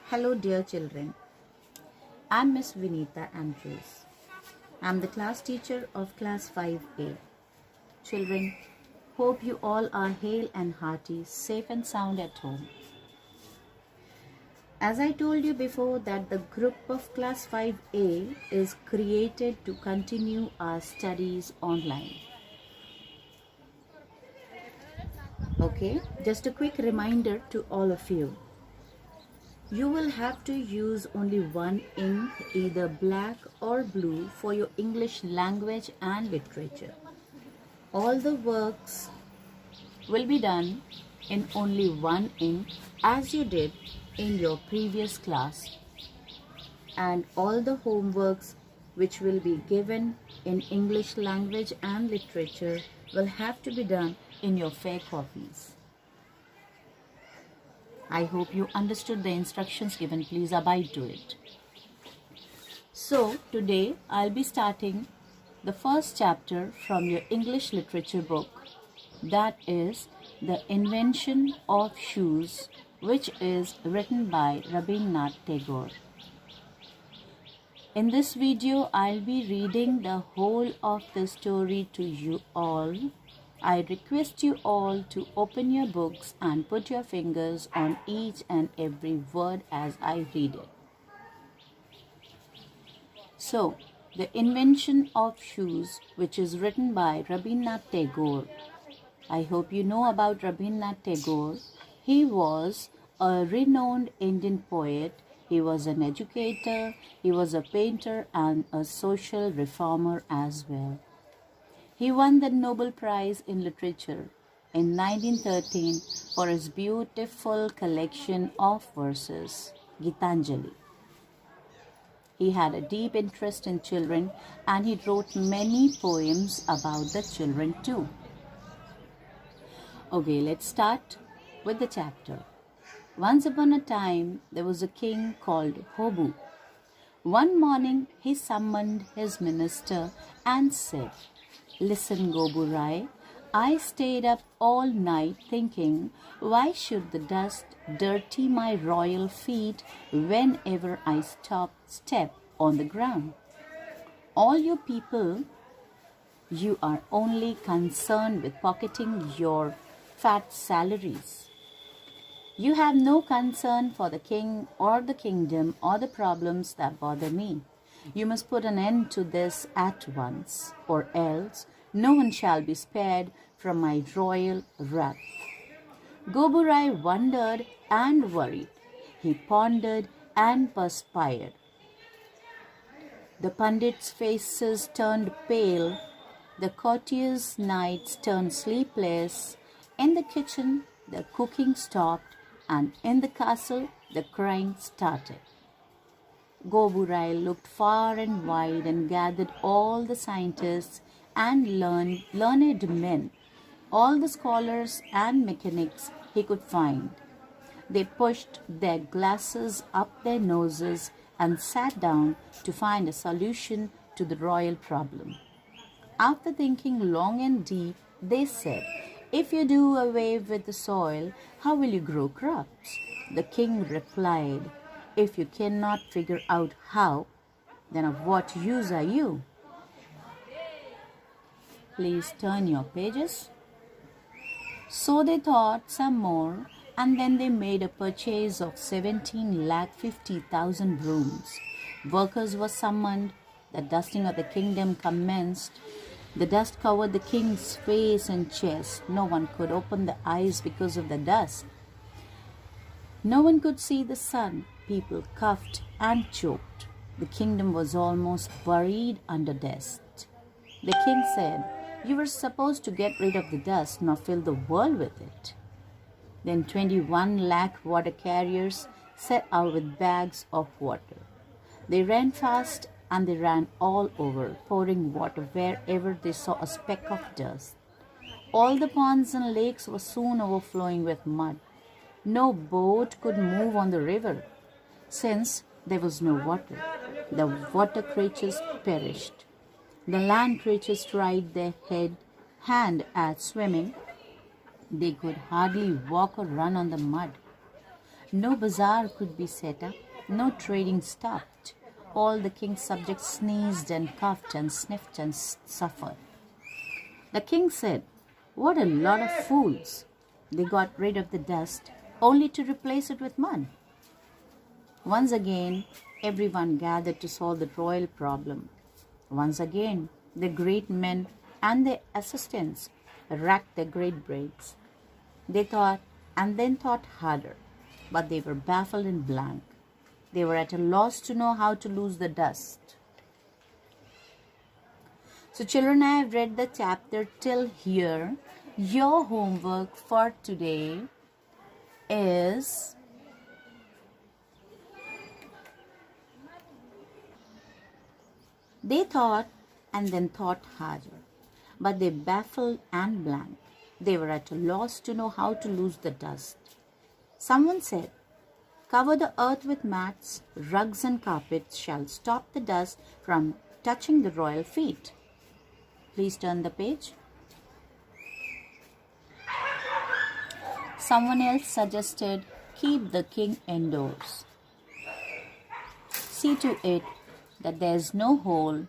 Hello, dear children. I'm Miss Vinita Andrews. I'm the class teacher of Class 5A. Children, hope you all are hale and hearty, safe and sound at home. As I told you before that the group of Class 5A is created to continue our studies online. Okay, just a quick reminder to all of you. You will have to use only one ink, either black or blue, for your English language and literature. All the works will be done in only one ink as you did in your previous class. And all the homeworks which will be given in English language and literature will have to be done in your fair copies. I hope you understood the instructions given. Please abide to it. So, today I'll be starting the first chapter from your English literature book. That is The Invention of Shoes, which is written by Rabindranath Tagore. In this video, I'll be reading the whole of the story to you all. I request you all to open your books and put your fingers on each and every word as I read it. So, The Invention of Shoes, which is written by Rabindranath Tagore. I hope you know about Rabindranath Tagore. He was a renowned Indian poet. He was an educator, he was a painter and a social reformer as well. He won the Nobel Prize in Literature in 1913 for his beautiful collection of verses, Gitanjali. He had a deep interest in children and he wrote many poems about the children too. Okay, let's start with the chapter. Once upon a time, there was a king called Hobu. One morning, he summoned his minister and said, "Listen, Goburai, I stayed up all night thinking, why should the dust dirty my royal feet whenever I step on the ground? All you people, you are only concerned with pocketing your fat salaries. You have no concern for the king or the kingdom or the problems that bother me. You must put an end to this at once, or else no one shall be spared from my royal wrath." Goburai wondered and worried. He pondered and perspired. The pandits' faces turned pale. The courtiers' nights turned sleepless. In the kitchen, the cooking stopped, and in the castle, the crying started. Goburai looked far and wide and gathered all the scientists and learned men, all the scholars and mechanics he could find. They pushed their glasses up their noses and sat down to find a solution to the royal problem. After thinking long and deep, they said, "If you do away with the soil, how will you grow crops?" The king replied, "If you cannot figure out how, then of what use are you?" Please turn your pages. So they thought some more, and then they made a purchase of 17,50,000 brooms. Workers were summoned. The dusting of the kingdom commenced. The dust covered the king's face and chest. No one could open the eyes because of the dust. No one could see the sun. People coughed and choked. The kingdom was almost buried under dust. The king said, "You were supposed to get rid of the dust, not fill the world with it." Then 21 lakh water carriers set out with bags of water. They ran fast and they ran all over, pouring water wherever they saw a speck of dust. All the ponds and lakes were soon overflowing with mud. No boat could move on the river, since there was no water. The water creatures perished. The land creatures tried their hand at swimming. They could hardly walk or run on the mud. No bazaar could be set up, no trading stopped. All the king's subjects sneezed and coughed and sniffed and suffered. The king said, "What a lot of fools!" They got rid of the dust only to replace it with mud. Once again, everyone gathered to solve the royal problem. Once again, the great men and their assistants racked their great brains. They thought and then thought harder, but they were baffled and blank. They were at a loss to know how to lose the dust. So children, I have read the chapter till here. Your homework for today is they thought and then thought harder, but they baffled and blank. They were at a loss to know how to lose the dust. Someone said, "Cover the earth with mats, rugs and carpets shall stop the dust from touching the royal feet." Please turn the page. Someone else suggested, "Keep the king indoors. See to it that there is no hole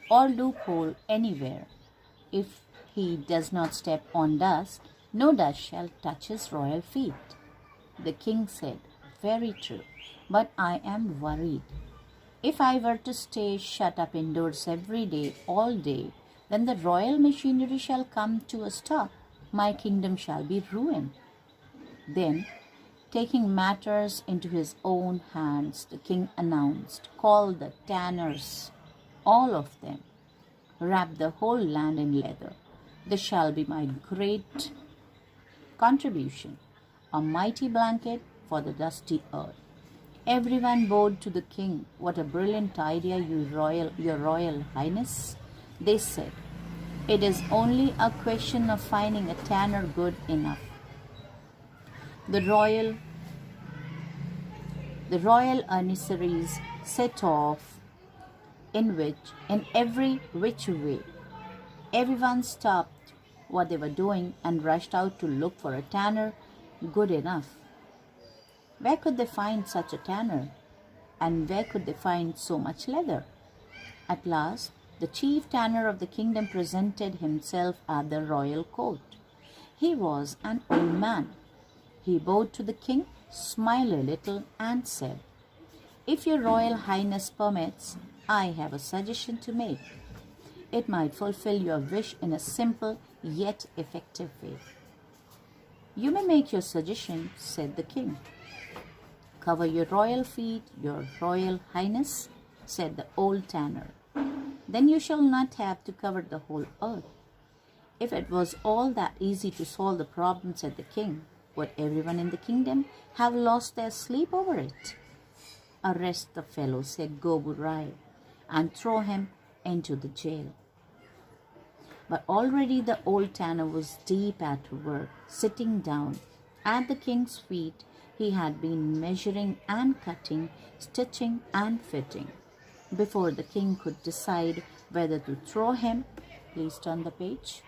or loophole anywhere. If he does not step on dust, no dust shall touch his royal feet." The king said, "Very true, but I am worried. If I were to stay shut up indoors every day, all day, then the royal machinery shall come to a stop. My kingdom shall be ruined." Then, taking matters into his own hands, the king announced, "Call the tanners, all of them. Wrap the whole land in leather. This shall be my great contribution, a mighty blanket for the dusty earth." Everyone bowed to the king. "What a brilliant idea, your royal highness," they said. "It is only a question of finding a tanner good enough." The royal emissaries set off in every which way. Everyone stopped what they were doing and rushed out to look for a tanner good enough. Where could they find such a tanner? And where could they find so much leather? At last, the chief tanner of the kingdom presented himself at the royal court. He was an old man. He bowed to the king, smiled a little, and said, "If your royal highness permits, I have a suggestion to make. It might fulfill your wish in a simple yet effective way." "You may make your suggestion," said the king. "Cover your royal feet, your royal highness," said the old tanner. "Then you shall not have to cover the whole earth." If it was all that easy to solve the problem, said the king, would everyone in the kingdom have lost their sleep over it? "Arrest the fellow," said Gobu Rai, "and throw him into the jail." But already the old tanner was deep at work, sitting down. At the king's feet, he had been measuring and cutting, stitching and fitting. Before the king could decide whether to throw him, please turn the page,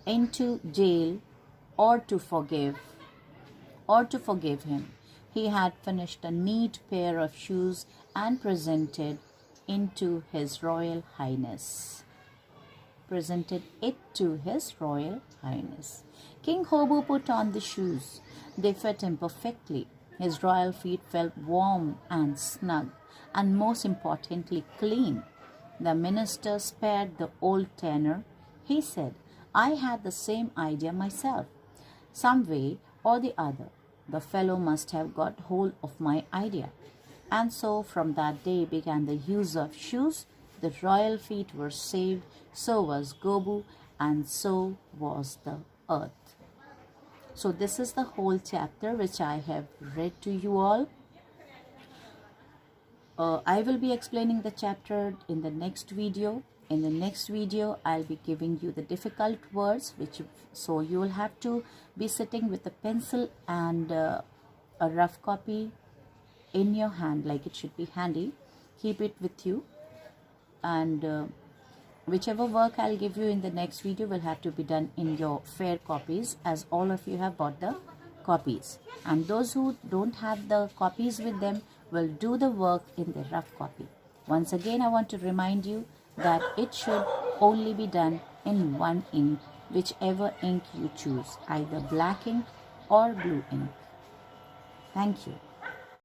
into jail or to forgive him, he had finished a neat pair of shoes and presented it to his royal highness. King Hobu put on the shoes. They fit him perfectly. His royal feet felt warm and snug, and most importantly, clean. The minister spared the old tanner. He said, "I had the same idea myself. Some way or the other, the fellow must have got hold of my idea." And so from that day began the use of shoes. The royal feet were saved, so was Gobu, and so was the earth. So this is the whole chapter which I have read to you all. I will be explaining the chapter in the next video. In the next video, I'll be giving you the difficult words, so you will have to be sitting with a pencil and a rough copy in your hand, like it should be handy. Keep it with you, and Whichever work I'll give you in the next video will have to be done in your fair copies, as all of you have bought the copies. And those who don't have the copies with them will do the work in the rough copy. Once again, I want to remind you that it should only be done in one ink, whichever ink you choose, either black ink or blue ink. Thank you.